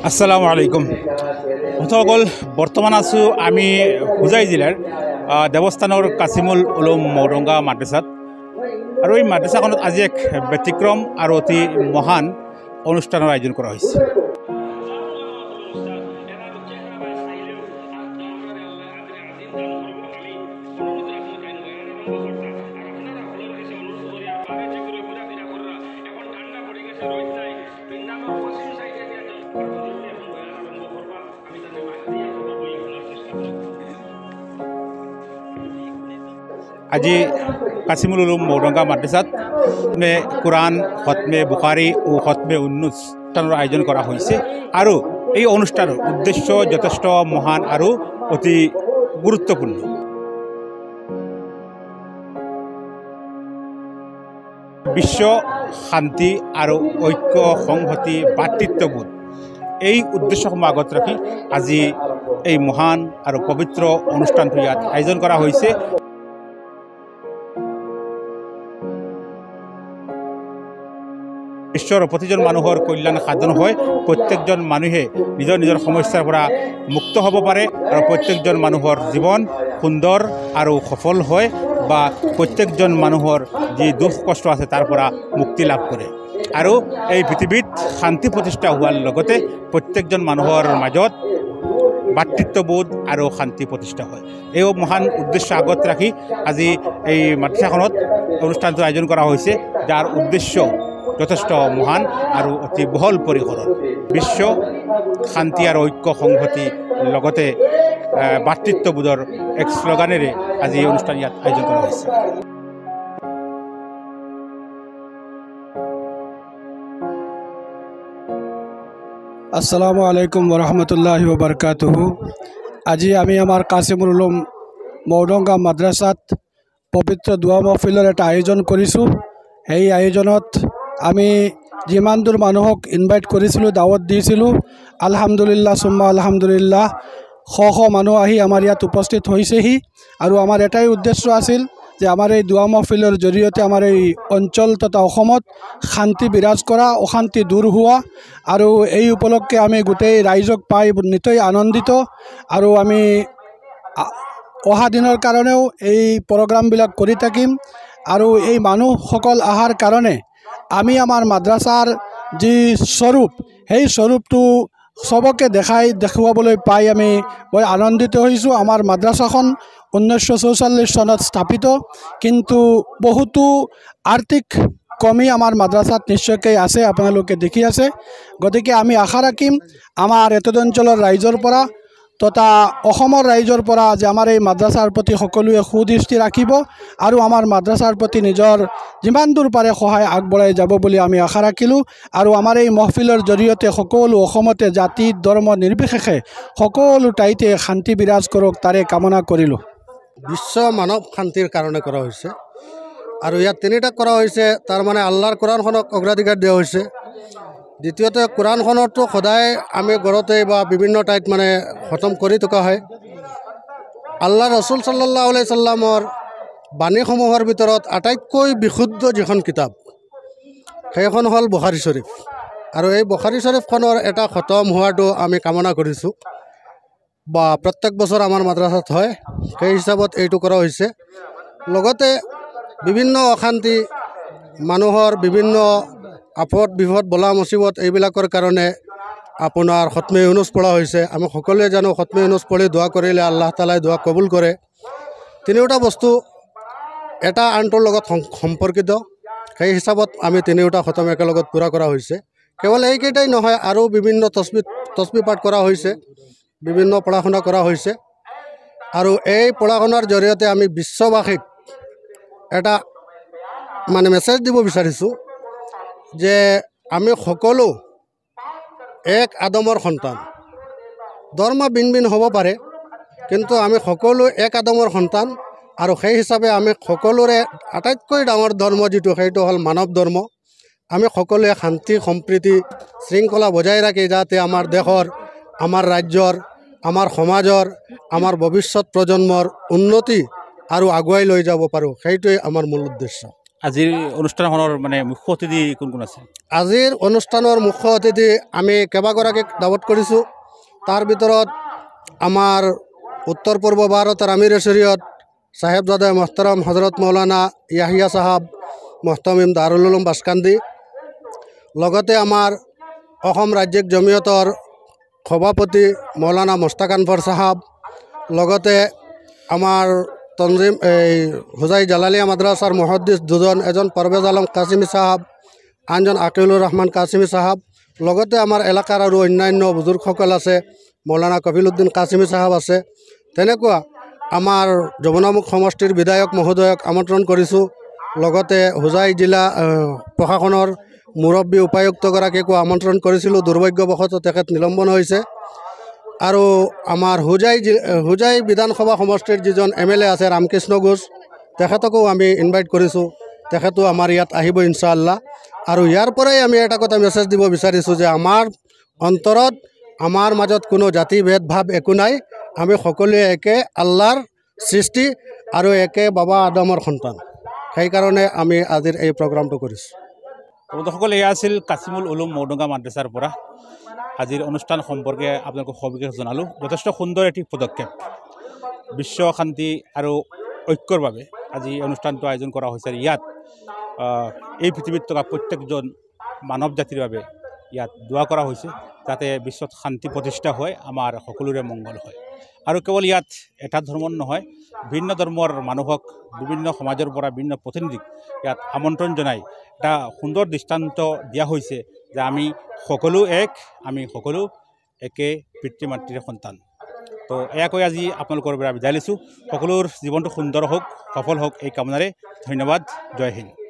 আসসালামু আলাইকুম সকল বৰ্তমান আছো আমি হুজাই জিলাৰ দেৱস্থানৰ কাছিমুল উলুম মৌৰংগা মাদ্ৰাসাত আৰু এই মাদ্ৰাসাখনত আজি এক ব্যতিক্ৰম আৰু অতি মহান অনুষ্ঠানৰ আয়োজন কৰা হৈছে। আজি কাছিমুল উলুম মৌৰংগা মাদ্ৰাসাত কুৰাণ খতমে বুখাৰী ও খতমে অনুষ্ঠানৰ আয়োজন কৰা হৈছে আৰু এই অনুষ্ঠানৰ উদ্দেশ্য যথেষ্ট মহান আৰু অতি গুৰুত্বপূৰ্ণ। বিশ্ব শান্তি আৰু ঐক্য সংহতি ভাতৃত্ববোধ এই উদ্দেশ্যসমূহ আগত ৰাখি আজি এই মহান আৰু পবিত্ৰ অনুষ্ঠানটো ইয়াত আয়োজন কৰা হৈছে। বিশ্বৰ প্ৰতিজন মানুহৰ কল্যাণ সাধন হয়, প্ৰত্যেকজন মানুহে নিজৰ নিজৰ সমস্যাৰ পৰা মুক্ত হ'ব পাৰে আৰু প্ৰত্যেকজন মানুহৰ জীৱন সুন্দৰ আৰু সফল হয় বা প্ৰত্যেকজন মানুহৰ যি দুখ কষ্ট আছে তাৰ পৰা মুক্তি লাভ কৰে আৰু এই পৃথিৱীত শান্তি প্ৰতিষ্ঠা হোৱাৰ লগতে প্ৰত্যেকজন মানুহৰ মাজত ভাতৃত্ববোধ আৰু শান্তি প্ৰতিষ্ঠা হয়। এই মহান উদ্দেশ্য আগত ৰাখি আজি এই মাদ্ৰাসাখনত অনুষ্ঠানটো আয়োজন কৰা হৈছে, যাৰ উদ্দেশ্য যথেষ্ট মহান আৰু অতি বহল পৰিসৰৰ। বিশ্ব শান্তি আৰু ঐক্য সংহতি লগতে ভাতৃত্ববোধৰ এক শ্লোগানেৰে আজি এই অনুষ্ঠান ইয়াত আয়োজন কৰা হৈছে। আসসালামু আলাইকুম ওৰহমতুল্লাহি ওবৰকাতুহু। আজি আমি আমাৰ কাছিমুল উলুম মৌৰংগা মাদ্ৰাসাত পবিত্ৰ দোৱা মহফিলৰ এটা আয়োজন কৰিছোঁ। এই আয়োজনত আমি যিমান দূৰ মানুহক ইনভাইট কৰিছিলোঁ, দাৱত দিছিলোঁ। আলহামদুলিল্লাহ সুম্মা আলহামদুলিল্লাহ শ মানুহ আহি আমাৰ ইয়াত উপস্থিত হৈছেহি আৰু আমাৰ এটাই উদ্দেশ্য আছিল যে আমাৰ এই দোৱা মহফিলৰ জৰিয়তে আমাৰ এই অঞ্চল তথা অসমত শান্তি বিৰাজ কৰা, অশান্তি দূৰ হোৱা আৰু এই উপলক্ষে আমি গোটেই ৰাইজক পাই নিতই আনন্দিত আৰু আমি অহা দিনৰ কাৰণেও এই প্ৰগ্ৰামবিলাক কৰি থাকিম আৰু এই মানুহসকল অহাৰ কাৰণে আমি আমাৰ মাদ্ৰাছাৰ যি স্বৰূপ সেই স্বৰূপটো সবকে দেখুৱাবলৈ পাই আমি বৰ আনন্দিত হৈছোঁ। আমাৰ মাদ্ৰাছাখন 1944 চনত স্থাপিত, কিন্তু বহুতো আৰ্থিক কমি আমাৰ মাদ্ৰাছাত নিশ্চয়কৈ আছে, আপোনালোকে দেখি আছে। গতিকে আমি আশা ৰাখিম আমাৰ এতদ অঞ্চলৰ ৰাইজৰ পৰা তথা অসমৰ ৰাইজৰ পৰা যে আমাৰ এই মাদ্ৰাছাৰ প্ৰতি সকলোৱে সুদৃষ্টি ৰাখিব আৰু আমাৰ মাদ্ৰাছাৰ প্ৰতি নিজৰ যিমান দূৰ পাৰে সহায় আগবঢ়াই যাব বুলি আমি আশা ৰাখিলোঁ। আৰু আমাৰ এই মহফিলৰ জৰিয়তে সকলো অসমতে জাতি ধৰ্ম নিৰ্বিশেষে সকলো ঠাইতে শান্তি বিৰাজ কৰক তাৰে কামনা কৰিলোঁ। বিশ্ব মানৱ শান্তিৰ কাৰণে কৰা হৈছে আৰু ইয়াত তিনিটা কৰা হৈছে। তাৰমানে আল্লাহৰ কোৰাণখনক অগ্ৰাধিকাৰ দিয়া হৈছে। দ্বিতীয়তে কোৰাণখনতো সদায় আমি ঘৰতে বা বিভিন্ন ঠাইত মানে খতম কৰি থকা হয়। আল্লাহ ৰচুল সাল্লাল্লাহু আলাইহি সাল্লামৰ বাণীসমূহৰ ভিতৰত আটাইতকৈ বিশুদ্ধ যিখন কিতাপ সেইখন হ'ল বুখাৰী শ্বৰীফ আৰু এই বুখাৰী শ্বৰীফখনৰ এটা খতম হোৱাটো আমি কামনা কৰিছোঁ বা প্ৰত্যেক বছৰ আমাৰ মাদ্ৰাছাত হয়, সেই হিচাপত এইটো কৰা হৈছে। লগতে বিভিন্ন অশান্তি মানুহৰ বিভিন্ন আপদ বিপদ বলা মুচিবত এইবিলাকৰ কাৰণে আপোনাৰ খতমে ইউনুছ পঢ়া হৈছে। আমি সকলোৱে জানো খতমে ইউনুছ পঢ়ি দোৱা কৰিলে আল্লাহ তালাই দোৱা কবুল কৰে। তিনিওটা বস্তু এটা আনটোৰ লগত সম্পৰ্কিত, সেই হিচাপত আমি তিনিওটা খতম একেলগত পূৰা কৰা হৈছে। কেৱল এইকেইটাই নহয়, আৰু বিভিন্ন তসবিহ পাঠ কৰা হৈছে, বিভিন্ন পঢ়া শুনা কৰা হৈছে আৰু এই পঢ়া শুনাৰ জৰিয়তে আমি বিশ্ববাসীক এটা মানে মেছেজ দিব বিচাৰিছোঁ যে আমি সকলো এক আদমৰ সন্তান। ধৰ্ম ভিন ভিন হ'ব পাৰে, কিন্তু আমি সকলো এক আদমৰ সন্তান আৰু সেই হিচাপে আমি সকলোৰে আটাইতকৈ ডাঙৰ ধৰ্ম যিটো সেইটো হ'ল মানৱ ধৰ্ম। আমি সকলোৱে শান্তি সম্প্ৰীতি শৃংখলা বজাই ৰাখি যাতে আমাৰ দেশৰ, আমাৰ ৰাজ্যৰ, আমাৰ সমাজৰ, আমাৰ ভৱিষ্যত প্ৰজন্মৰ উন্নতি আৰু আগুৱাই লৈ যাব পাৰোঁ, সেইটোৱেই আমাৰ মূল উদ্দেশ্য। আজিৰ অনুষ্ঠানখনৰ মানে মুখ্য অতিথি কোন কোন আছে? আজিৰ অনুষ্ঠানৰ মুখ্য অতিথি আমি কেইবাগৰাকীক দাৱত কৰিছোঁ। তাৰ ভিতৰত আমাৰ উত্তৰ পূৰ্ব ভাৰতৰ আমিৰ শৰীয়ত সাহেবজাদে মোহতাৰাম হজৰত মৌলানা ইয়াহিয়া সাহাব মোহতামিম দাৰুল উলুম বাসকান্দি, লগতে আমাৰ অসম ৰাজ্যিক জমিয়তৰ সভাপতি মৌলানা মুস্তাক আনৱাৰ সাহাব, লগতে আমাৰ তনজিম হুজাই জালালিয়া মাদ্ৰাছাৰ মুহাদ্দিছ দুজন, এজন পাৰভেজ আলম কাছিমি সাহাব, আনজন আকিলুৰ ৰহমান কাছিমি সাহাব, লগতে আমাৰ এলেকাৰ আৰু অন্যান্য বুজুৰ্গসকল আছে, মৌলানা কফিলউদ্দিন কাছিমি সাহাব আছে। তেনেকুৱা আমাৰ যমুনামুখ সমষ্টিৰ বিধায়ক মহোদয়ক আমন্ত্ৰণ কৰিছোঁ। লগতে হুজাই জিলা প্ৰশাসনৰ মুৰব্বী উপায়ুক্তগৰাকীকো আমন্ত্ৰণ কৰিছিলোঁ, দুৰ্ভাগ্যবশতঃ তেখেত নিলম্বন হৈছে। আৰু আমাৰ হুজাই বিধানসভা সমষ্টিৰ যিজন MLA আছে ৰামকৃষ্ণ ঘোষ, তেখেতকো আমি ইনভাইট কৰিছোঁ, তেখেতো আমাৰ ইয়াত আহিব ইনশাআল্লাহ। আৰু ইয়াৰ পৰাই আমি এটা কথা মেছেজ দিব বিচাৰিছোঁ যে আমাৰ অন্তৰত আমাৰ মাজত কোনো জাতি ভেদভাৱ একো নাই, আমি সকলোৱে একে আল্লাহৰ সৃষ্টি আৰু একে বাবা আদমৰ সন্তান। সেইকাৰণে আমি আজিৰ এই প্ৰগ্ৰামটো কৰিছোঁ। বন্ধুসকল, এয়া আছিল কাছিমুল উলুম মৌডঙ্গা মাদ্ৰাছাৰ পৰা আজিৰ অনুষ্ঠান সম্পৰ্কে আপোনালোকক সবিশেষ জনালোঁ। যথেষ্ট সুন্দৰ এটি পদক্ষেপ, বিশ্ব শান্তি আৰু ঐক্যৰ বাবে আজি অনুষ্ঠানটো আয়োজন কৰা হৈছে। ইয়াত এই পৃথিৱীত থকা প্ৰত্যেকজন মানৱ জাতিৰ বাবে ইয়াত দোৱা কৰা হৈছে যাতে বিশ্বত শান্তি প্ৰতিষ্ঠা হয়, আমাৰ সকলোৰে মংগল হয়। আৰু কেৱল ইয়াত এটা ধৰ্মৰ নহয়, ভিন্ন ধৰ্মৰ মানুহক বিভিন্ন সমাজৰ পৰা বিভিন্ন প্ৰতিনিধিক ইয়াত আমন্ত্ৰণ জনাই এটা সুন্দৰ দৃষ্টান্ত দিয়া হৈছে যে আমি সকলো এক, আমি সকলো একে পিতৃ মাতৃৰ সন্তান। তো এয়াকৈ আজি আপোনালোকৰ পৰা বিদায় লৈছোঁ। সকলোৰ জীৱনটো সুন্দৰ হওক, সফল হওক এই কামনাৰে ধন্যবাদ। জয় হিন্দ।